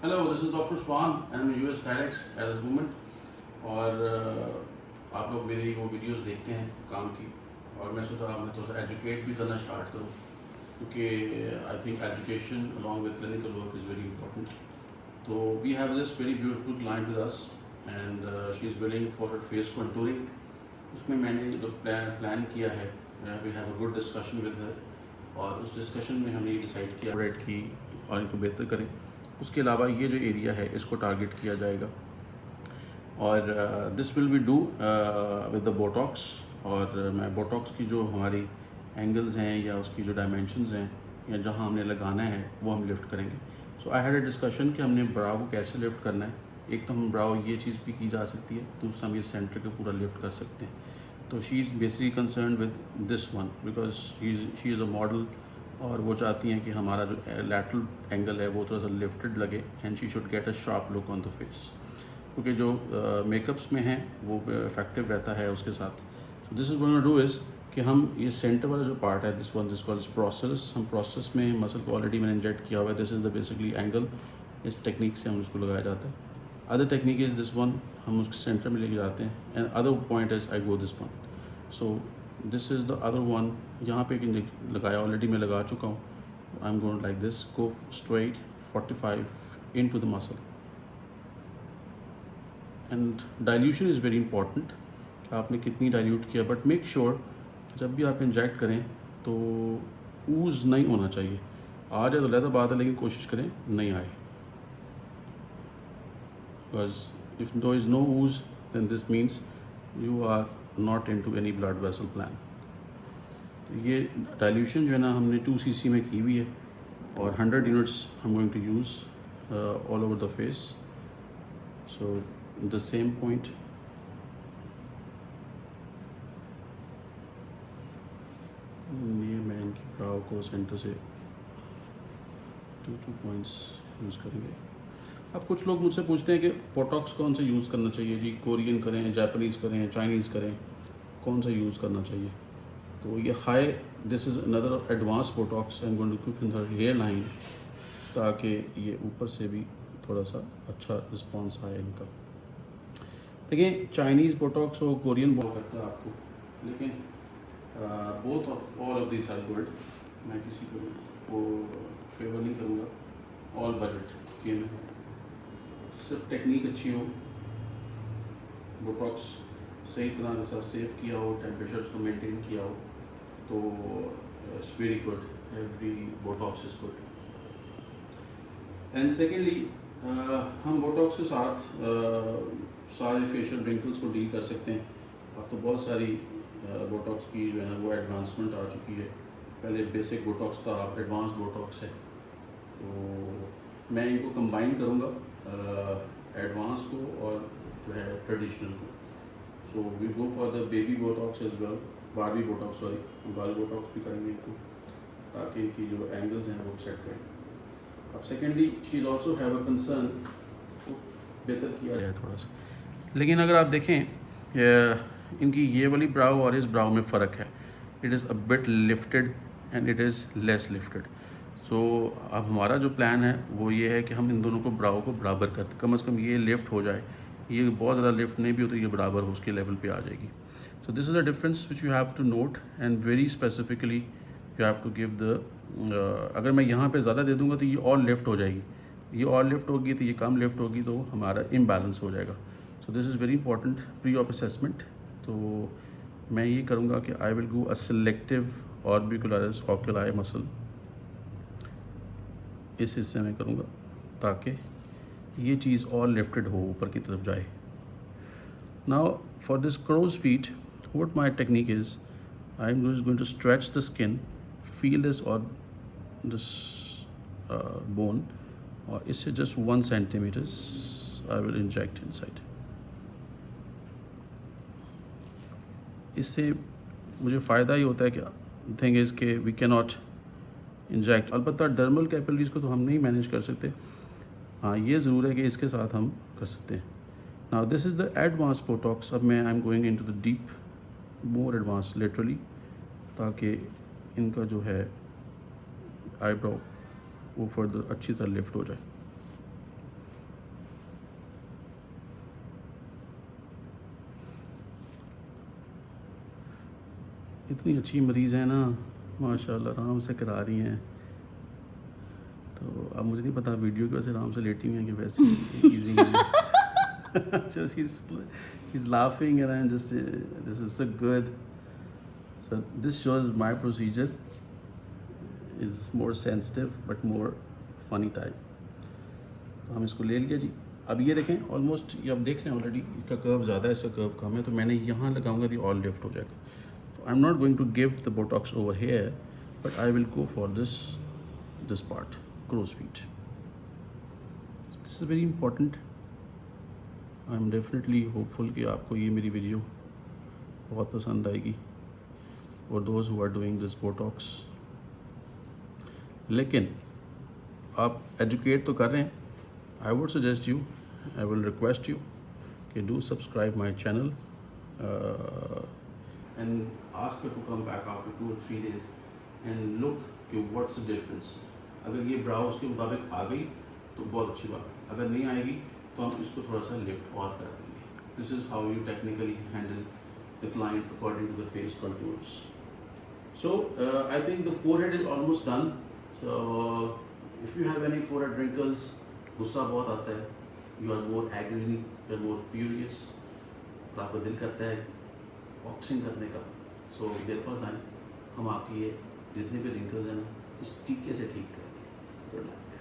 Hello, this is doctor Swan and US directs at this moment. और आप लोग मेरी वो वीडियोस देखते हैं काम की, और मैं सोचा मैं थोड़ा सा एजुकेट भी करना स्टार्ट करूँ, क्योंकि I think education along with clinical work is very important. तो we have this very beautiful client with us and she is willing for her face contouring. उसमें मैंने जो प्लान किया है, we have a good discussion with her, और उस discussion में हमने डिसाइड किया रेड की और इनको बेहतर करें। उसके अलावा ये जो एरिया है इसको टारगेट किया जाएगा, और this will be do with the Botox. और मैं बोटॉक्स की जो हमारी एंगल्स हैं या उसकी जो डायमेंशंस हैं या जहाँ हमने लगाना है वो हम लिफ्ट करेंगे। सो आई हैड अ डिस्कशन कि हमने ब्राउ को कैसे लिफ्ट करना है। एक तो हम ब्राउ ये चीज़ भी की जा सकती है, दूसरा हम ये सेंटर को पूरा लिफ्ट कर सकते हैं। तो she is basically concern with this one because she is a model, और वो चाहती हैं कि हमारा जो लैटरल एंगल है वो थोड़ा सा लिफ्टेड लगे and she should get a sharp look on the face, क्योंकि जो मेकअप्स में है वो इफेक्टिव रहता है उसके साथ। सो this is what do is कि हम ये सेंटर वाला जो पार्ट है this one this called process, हम प्रोसेस में मसल को ऑलरेडी मैंने इंजेक्ट किया हुआ है। This is the basically angle, इस टेक्निक से हम उसको लगाया जाता है। Other technique is this one, हम उसके सेंटर में लेके जाते हैं, and other point is I go this one. So this is the other one. यहाँ पे लगाया ऑलरेडी, मैं लगा चुका हूँ। आई am going like this, go straight 45 into the muscle. And dilution is very important कि आपने कितनी डाइल्यूट किया, बट मेक श्योर जब भी आप इंजेक्ट करें तो ऊज़ नहीं होना चाहिए। आ जाए तो लहदा बात है, लेकिन कोशिश करें नहीं आए, because if there is no ooze then this means you are not into any blood vessel plane. ये डाइल्यूशन जो है ना हमने 2 cc में की हुई है, और 100 यूनिट्स हम going to use all over the face. So the same point, ये मैं इनकी ब्राउ को सेंटर से 2 पॉइंट्स यूज़ करेंगे। अब कुछ लोग मुझसे पूछते हैं कि बोटॉक्स कौन सा यूज़ करना चाहिए जी, कोरियन करें, जापानीज़ करें, चाइनीज़ करें, कौन सा यूज़ करना चाहिए। तो ये hi, this is another advance Botox I am going to give in the hair line, ताकि ये ऊपर से भी थोड़ा सा अच्छा रिस्पॉन्स आए इनका। देखिए, चाइनीज़ बोटॉक्स और कोरियन बोल करता है आपको, लेकिन both of all of this are good. मैं किसी को फेवर नहीं करूँगा, ऑल बजट के में सिर्फ टेक्निक अच्छी हो, बोटॉक्स सही तरह के साथ सेव किया हो, टेम्परेचर को मेंटेन किया हो, तो it's very good, every Botox is good. And secondly, हम बोटॉक्स के साथ सारे फेशियल रिंकल्स को डील कर सकते हैं। अब तो बहुत सारी बोटॉक्स की जो है ना वो एडवांसमेंट आ चुकी है। पहले बेसिक बोटॉक्स था, अब एडवांस बोटॉक्स है। तो मैं इनको कंबाइन करूँगा, एडवांस को और जो है ट्रेडिशनल को। So we go for the baby Botox as well, Barbie Botox, sorry Barbie Botox भी करेंगे इनको, ताकि इनकी जो एंगल्स हैं वो सेट करें। अब secondly, she is also have a concern, बेहतर किया जाए थोड़ा सा। लेकिन अगर आप देखें इनकी ये वाली ब्राउ और इस ब्राउ में फ़र्क है। It is a bit lifted and it is less lifted. So अब हमारा जो प्लान है वो ये है कि हम इन दोनों को ब्राउ को बराबर करते, कम से कम ये लिफ्ट हो जाए। ये बहुत ज़्यादा लिफ्ट नहीं भी होती, ये बराबर हो उसके लेवल पे आ जाएगी। So this is the difference which you have to note, and very specifically you have to give the, अगर मैं यहाँ पे ज़्यादा दे दूँगा तो ये और लिफ्ट हो जाएगी, ये और लिफ्ट होगी तो ये कम लिफ्ट होगी, तो हमारा इम्बैलेंस हो जाएगा। So this is very important pre op assessment. तो मैं ये करूँगा कि I will go a selective orbicularis oculi muscle, इस हिस्से में करूँगा ताकि ये चीज़ और लिफ्टेड हो, ऊपर की तरफ जाए। Now for this crow's feet, what my technique is, I am going to stretch the skin, feel this और दिस बोन, और इससे just 1 centimeter I will inject inside. इससे मुझे फ़ायदा ही होता है कि थिंग इज़ के वी कैन नॉट इंजेक्ट, अलबत्ता डर्मल कैपिलरीज़ को तो हम नहीं मैनेज कर सकते। हाँ, ये ज़रूर है कि इसके साथ हम कर सकते हैं। Now this is the advance Botox. अब मैं आई am going into the deep, more advance literally, ताकि इनका जो है आईब्रो वो फर्दर अच्छी तरह लिफ्ट हो जाए। इतनी अच्छी मरीज़ है ना माशाल्लाह, आराम से करा रही हैं। तो अब मुझे नहीं पता वीडियो की वजह से आराम से लेटी हुई हैं कि वैसे easy so she's laughing and I'm just this is so good. So this shows my procedure is more sensitive but more funny type. तो हम इसको ले लिया जी। अब ये देखें ऑलमोस्ट ये आप देख रहे हैं ऑलरेडी इसका कर्व ज़्यादा है, इसका कर्व कम है, तो मैंने यहाँ लगाऊंगा तो ऑल लिफ्ट हो जाएगा। तो I am not going to give the Botox over here but I will go for this part, crow's feet. This is very important. I am definitely hopeful कि आपको ये मेरी वीडियो बहुत पसंद आएगी और those who are doing this Botox. लेकिन आप एजुकेट तो कर रहे हैं। I would suggest you, I will request you कि do subscribe my channel and ask her to come back after 2 or 3 days and look कि what's the difference। अगर ये brow उसके मुताबिक आ गई तो बहुत अच्छी बात है, अगर नहीं आएगी तो हम इसको थोड़ा सा lift और कर देंगे। This is how you technically handle the client according to the face contours। So I think the forehead is almost done। So if you have any forehead wrinkles, गुस्सा बहुत आता है, you are more angry, you are more furious और आपका दिल करता है boxing करने का, सो मेरे पास आए, हम आपकी ये जितने भी रिंकल्स हैं ना इस टीके से ठीक करेंगे। Good luck.